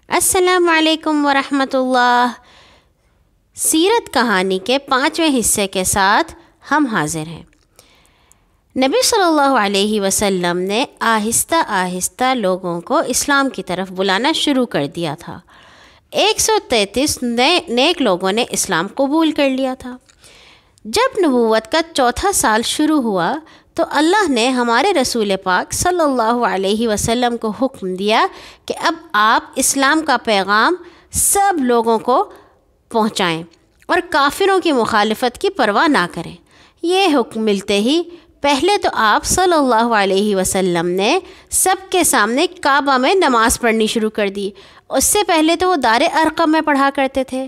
السلام علیکم ورحمۃ اللہ۔ سیرت کہانی کے 5ویں حصے کے ساتھ ہم حاضر ہیں۔ نبی صلی اللہ علیہ وسلم نے آہستہ آہستہ لوگوں کو اسلام کی طرف بلانا شروع کر دیا تھا۔ 133 نیک لوگوں نے اسلام قبول کر لیا تھا۔ جب نبوت کا 4تھا سال شروع ہوا تو اللہ نے ہمارے رسول پاک صلی اللہ علیہ وسلم کو حکم دیا کہ اب آپ اسلام کا پیغام سب لوگوں کو پہنچائیں اور کافروں کی مخالفت کی پرواہ نہ کریں۔ یہ حکم ملتے ہی پہلے تو آپ صلی اللہ علیہ وسلم نے سب کے سامنے کعبہ میں نماز پڑھنی شروع کر دی۔ اس سے پہلے تو وہ دار ارقم میں پڑھا کرتے تھے۔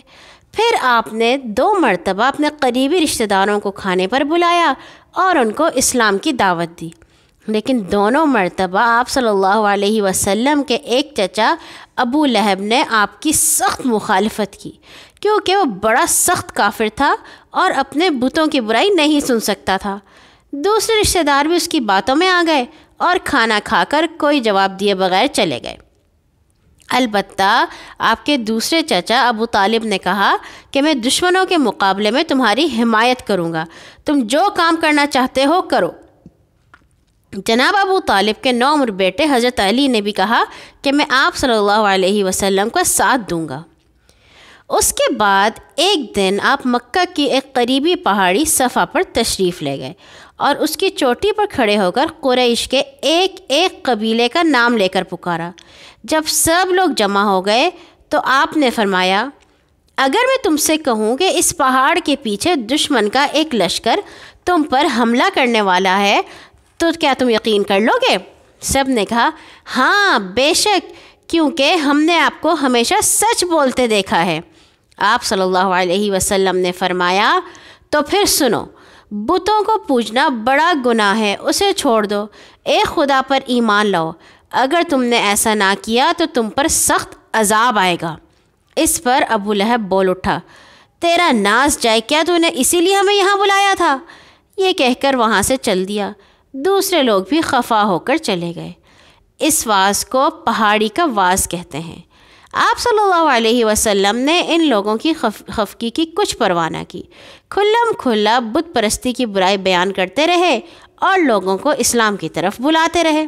پھر آپ نے 2 مرتبہ اپنے قریبی رشتہ داروں کو کھانے پر بلایا اور ان کو اسلام کی دعوت دی، لیکن دونوں مرتبہ آپ صلی اللہ علیہ وسلم کے ایک چچا ابو لہب نے آپ کی سخت مخالفت کی، کیونکہ وہ بڑا سخت کافر تھا اور اپنے بتوں کی برائی نہیں سن سکتا تھا۔ دوسرے رشتہ دار بھی اس کی باتوں میں آ گئے اور کھانا کھا کر کوئی جواب دیے بغیر چلے گئے۔ البتہ آپ کے دوسرے چچا ابو طالب نے کہا کہ میں دشمنوں کے مقابلے میں تمہاری حمایت کروں گا، تم جو کام کرنا چاہتے ہو کرو۔ جناب ابو طالب کے 9 عمر بیٹے حضرت علی نے بھی کہا کہ میں آپ صلی اللہ علیہ وسلم کا ساتھ دوں گا۔ اس کے بعد ایک دن آپ مکہ کی ایک قریبی پہاڑی صفا پر تشریف لے گئے اور اس کی چوٹی پر کھڑے ہو کر قریش کے ایک ایک قبیلے کا نام لے کر پکارا۔ جب سب لوگ جمع ہو گئے تو آپ نے فرمایا، اگر میں تم سے کہوں کہ اس پہاڑ کے پیچھے دشمن کا ایک لشکر تم پر حملہ کرنے والا ہے تو کیا تم یقین کر لو گے؟ سب نے کہا ہاں بے شک، کیونکہ ہم نے آپ کو ہمیشہ سچ بولتے دیکھا ہے۔ آپ صلی اللہ علیہ وسلم نے فرمایا، تو پھر سنو، بتوں کو پوجنا بڑا گناہ ہے، اسے چھوڑ دو، ایک خدا پر ایمان لاؤ، اگر تم نے ایسا نہ کیا تو تم پر سخت عذاب آئے گا۔ اس پر ابو لہب بول اٹھا، تیرا ناز جائے، کیا تو نے اسی لیے ہمیں یہاں بلایا تھا؟ یہ کہہ کر وہاں سے چل دیا۔ دوسرے لوگ بھی خفا ہو کر چلے گئے۔ اس واز کو پہاڑی کا واز کہتے ہیں۔ آپ صلی اللہ علیہ وسلم نے ان لوگوں کی خفگی کی کچھ پرواہ نہ کی، کھلم کھلا بت پرستی کی برائی بیان کرتے رہے اور لوگوں کو اسلام کی طرف بلاتے رہے۔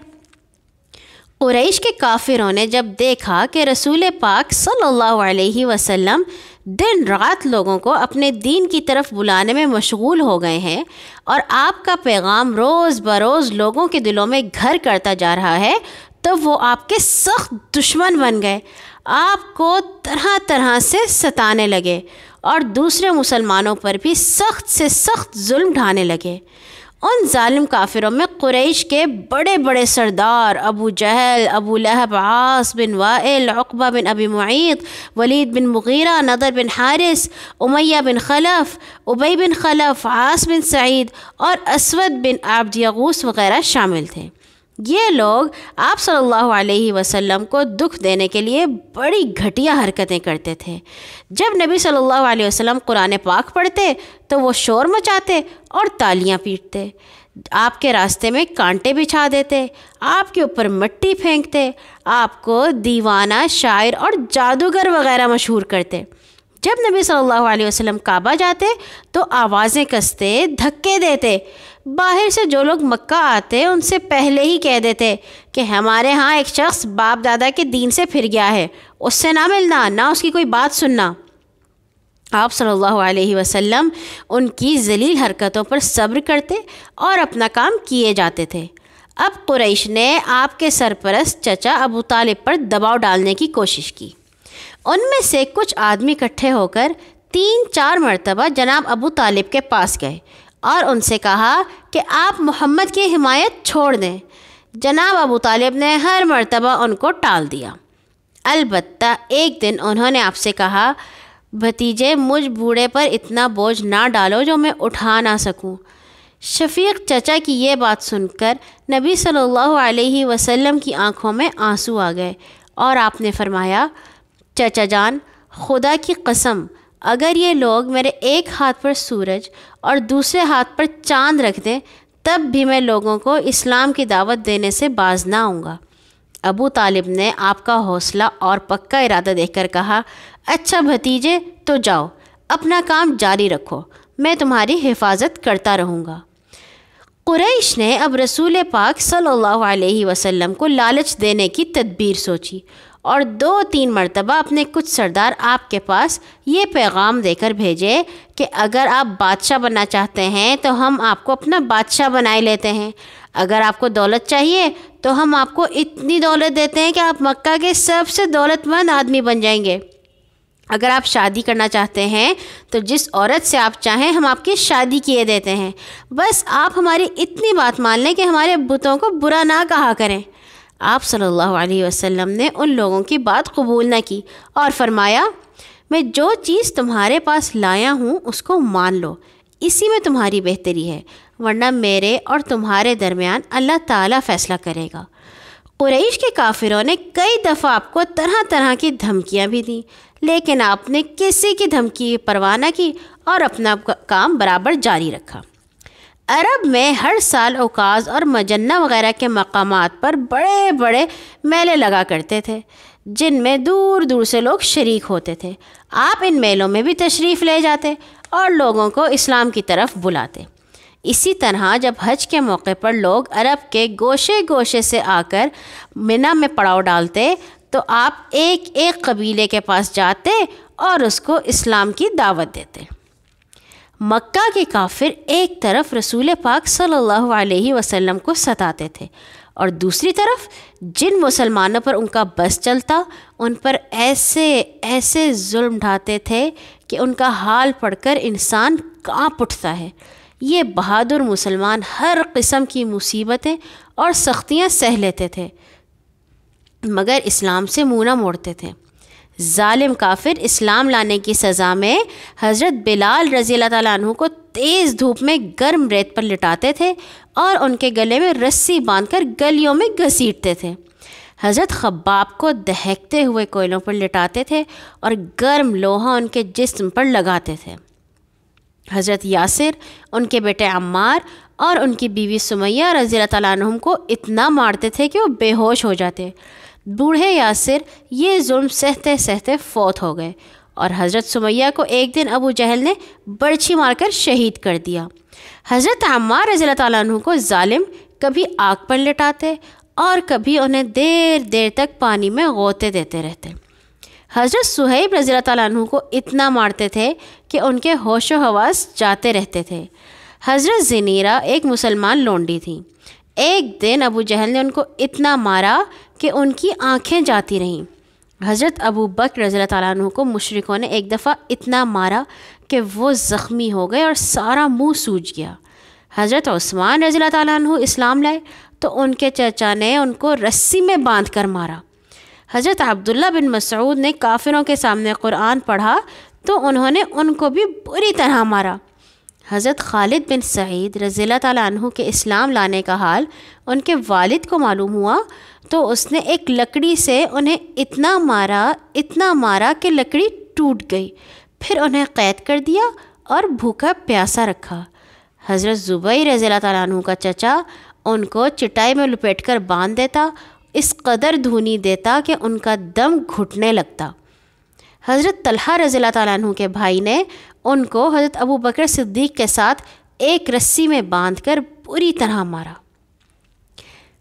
قریش کے کافروں نے جب دیکھا کہ رسول پاک صلی اللہ علیہ وسلم دن رات لوگوں کو اپنے دین کی طرف بلانے میں مشغول ہو گئے ہیں اور آپ کا پیغام روز بروز لوگوں کے دلوں میں گھر کرتا جا رہا ہے، تو وہ آپ کے سخت دشمن بن گئے، آپ کو طرح طرح سے ستانے لگے اور دوسرے مسلمانوں پر بھی سخت سے سخت ظلم ڈھانے لگے۔ ان ظالم کافروں میں قریش کے بڑے بڑے سردار ابو جہل، ابو لہب، عاص بن وائل، عقبہ بن ابی معیط، ولید بن مغیرہ، نضر بن حارث، امیہ بن خلف، ابی بن خلف، عاص بن سعید اور اسود بن عبد یغوث وغیرہ شامل تھے۔ یہ لوگ آپ صلی اللہ علیہ وسلم کو دکھ دینے کے لیے بڑی گھٹیا حرکتیں کرتے تھے۔ جب نبی صلی اللہ علیہ وسلم قرآن پاک پڑھتے تو وہ شور مچاتے اور تالیاں پیٹتے، آپ کے راستے میں کانٹے بچھا دیتے، آپ کے اوپر مٹی پھینکتے، آپ کو دیوانہ، شاعر اور جادوگر وغیرہ مشہور کرتے۔ جب نبی صلی اللہ علیہ وسلم کعبہ جاتے تو آوازیں کستے، دھکے دیتے، باہر سے جو لوگ مکہ آتے ان سے پہلے ہی کہہ دیتے کہ ہمارے ہاں ایک شخص باپ دادا کے دین سے پھر گیا ہے، اس سے نہ ملنا، نہ اس کی کوئی بات سننا۔ آپ صلی اللہ علیہ وسلم ان کی ذلیل حرکتوں پر صبر کرتے اور اپنا کام کیے جاتے تھے۔ اب قریش نے آپ کے سرپرست چچا ابو طالب پر دباؤ ڈالنے کی کوشش کی۔ ان میں سے کچھ آدمی اکٹھے ہو کر 3-4 مرتبہ جناب ابو طالب کے پاس گئے اور ان سے کہا کہ آپ محمد کی حمایت چھوڑ دیں۔ جناب ابو طالب نے ہر مرتبہ ان کو ٹال دیا۔ البتہ ایک دن انہوں نے آپ سے کہا، بھتیجے، مجھ بوڑھے پر اتنا بوجھ نہ ڈالو جو میں اٹھا نہ سکوں۔ شفیق چچا کی یہ بات سن کر نبی صلی اللہ علیہ وسلم کی آنکھوں میں آنسو آ گئے اور آپ نے فرمایا، چچا جان، خدا کی قسم، اگر یہ لوگ میرے ایک ہاتھ پر سورج اور دوسرے ہاتھ پر چاند رکھ دیں تب بھی میں لوگوں کو اسلام کی دعوت دینے سے باز نہ آؤں گا۔ ابو طالب نے آپ کا حوصلہ اور پکا ارادہ دیکھ کر کہا، اچھا بھتیجے تو جاؤ، اپنا کام جاری رکھو، میں تمہاری حفاظت کرتا رہوں گا۔ قریش نے اب رسول پاک صلی اللہ علیہ وسلم کو لالچ دینے کی تدبیر سوچی اور 2-3 مرتبہ اپنے کچھ سردار آپ کے پاس یہ پیغام دے کر بھیجے کہ اگر آپ بادشاہ بننا چاہتے ہیں تو ہم آپ کو اپنا بادشاہ بنائے لیتے ہیں، اگر آپ کو دولت چاہیے تو ہم آپ کو اتنی دولت دیتے ہیں کہ آپ مکہ کے سب سے دولت مند آدمی بن جائیں گے، اگر آپ شادی کرنا چاہتے ہیں تو جس عورت سے آپ چاہیں ہم آپ کی شادی کیے دیتے ہیں، بس آپ ہماری اتنی بات مان لیں کہ ہمارے بتوں کو برا نہ کہا کریں۔ آپ صلی اللہ علیہ وسلم نے ان لوگوں کی بات قبول نہ کی اور فرمایا، میں جو چیز تمہارے پاس لایا ہوں اس کو مان لو، اسی میں تمہاری بہتری ہے، ورنہ میرے اور تمہارے درمیان اللہ تعالیٰ فیصلہ کرے گا۔ قریش کے کافروں نے کئی دفعہ آپ کو طرح طرح کی دھمکیاں بھی دیں، لیکن آپ نے کسی کی دھمکی کی پرواہ نہ کی اور اپنا کام برابر جاری رکھا۔ عرب میں ہر سال اوکاز اور مجنہ وغیرہ کے مقامات پر بڑے بڑے میلے لگا کرتے تھے، جن میں دور دور سے لوگ شریک ہوتے تھے۔ آپ ان میلوں میں بھی تشریف لے جاتے اور لوگوں کو اسلام کی طرف بلاتے۔ اسی طرح جب حج کے موقع پر لوگ عرب کے گوشے گوشے سے آ کر منی میں پڑاؤ ڈالتے تو آپ ایک ایک قبیلے کے پاس جاتے اور اس کو اسلام کی دعوت دیتے۔ مکہ کے کافر ایک طرف رسول پاک صلی اللہ علیہ وسلم کو ستاتے تھے اور دوسری طرف جن مسلمانوں پر ان کا بس چلتا ان پر ایسے ظلم ڈھاتے تھے کہ ان کا حال پڑھ کر انسان کانپ اٹھتا ہے۔ یہ بہادر مسلمان ہر قسم کی مصیبتیں اور سختیاں سہ لیتے تھے مگر اسلام سے منہ نہ موڑتے تھے۔ ظالم کافر اسلام لانے کی سزا میں حضرت بلال رضی اللہ تعالیٰ عنہ کو تیز دھوپ میں گرم ریت پر لٹاتے تھے اور ان کے گلے میں رسی باندھ کر گلیوں میں گھسیٹتے تھے۔ حضرت خباب کو دہکتے ہوئے کوئلوں پر لٹاتے تھے اور گرم لوہا ان کے جسم پر لگاتے تھے۔ حضرت یاسر، ان کے بیٹے عمار اور ان کی بیوی سمیہ رضی اللہ تعالیٰ عنہم کو اتنا مارتے تھے کہ وہ بے ہوش ہو جاتے۔ بوڑھے یاسر یہ ظلم سہتے سہتے فوت ہو گئے اور حضرت سمیہ کو ایک دن ابو جہل نے برچھی مار کر شہید کر دیا۔ حضرت عمار رضی اللہ تعالیٰ عنہ کو ظالم کبھی آگ پر لٹاتے اور کبھی انہیں دیر دیر تک پانی میں غوطے دیتے رہتے۔ حضرت صہیب رضی اللہ تعالیٰ عنہ کو اتنا مارتے تھے کہ ان کے ہوش و حواس جاتے رہتے تھے۔ حضرت زنیرہ ایک مسلمان لونڈی تھیں۔ ایک دن ابو جہل نے ان کو اتنا مارا کہ ان کی آنکھیں جاتی رہیں۔ حضرت ابو بکر رضی اللہ تعالیٰ عنہ کو مشرکوں نے ایک دفعہ اتنا مارا کہ وہ زخمی ہو گئے اور سارا منہ سوج گیا۔ حضرت عثمان رضی اللہ تعالیٰ عنہ اسلام لائے تو ان کے چچا نے ان کو رسی میں باندھ کر مارا۔ حضرت عبداللہ بن مسعود نے کافروں کے سامنے قرآن پڑھا تو انہوں نے ان کو بھی بری طرح مارا۔ حضرت خالد بن سعید رضی اللہ تعالیٰ عنہ کے اسلام لانے کا حال ان کے والد کو معلوم ہوا تو اس نے ایک لکڑی سے انہیں اتنا مارا کہ لکڑی ٹوٹ گئی، پھر انہیں قید کر دیا اور بھوکا پیاسا رکھا۔ حضرت زبیر رضی اللہ تعالیٰ عنہ کا چچا ان کو چٹائی میں لپیٹ کر باندھ دیتا، اس قدر دھونی دیتا کہ ان کا دم گھٹنے لگتا۔ حضرت طلحہ رضی اللہ تعالیٰ عنہ کے بھائی نے ان کو حضرت ابو بکر صدیق کے ساتھ ایک رسی میں باندھ کر بری طرح مارا۔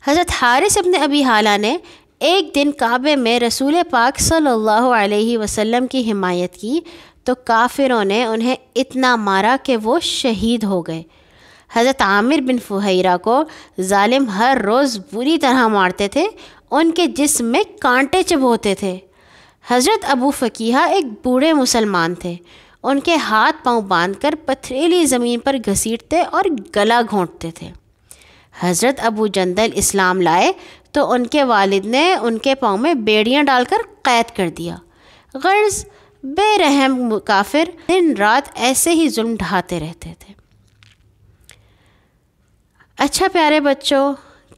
حضرت حارث ابن ابی حالہ نے ایک دن کعبے میں رسول پاک صلی اللہ علیہ وسلم کی حمایت کی تو کافروں نے انہیں اتنا مارا کہ وہ شہید ہو گئے۔ حضرت عامر بن فہیرہ کو ظالم ہر روز بری طرح مارتے تھے، ان کے جسم میں کانٹے چبھوتے تھے۔ حضرت ابو فقیہ ایک بوڑھے مسلمان تھے، ان کے ہاتھ پاؤں باندھ کر پتھریلی زمین پر گھسیٹتے اور گلا گھونٹتے تھے۔ حضرت ابو جندل اسلام لائے تو ان کے والد نے ان کے پاؤں میں بیڑیاں ڈال کر قید کر دیا۔ غرض بے رحم کافر دن رات ایسے ہی ظلم ڈھاتے رہتے تھے۔ اچھا پیارے بچوں،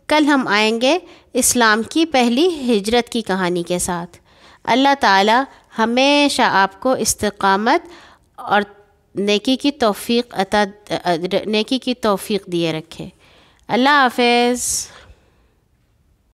کل ہم آئیں گے اسلام کی پہلی ہجرت کی کہانی کے ساتھ۔ اللہ تعالی ہمیشہ آپ کو استقامت اور نیکی کی توفیق دیے رکھے۔ اللہ حافظ۔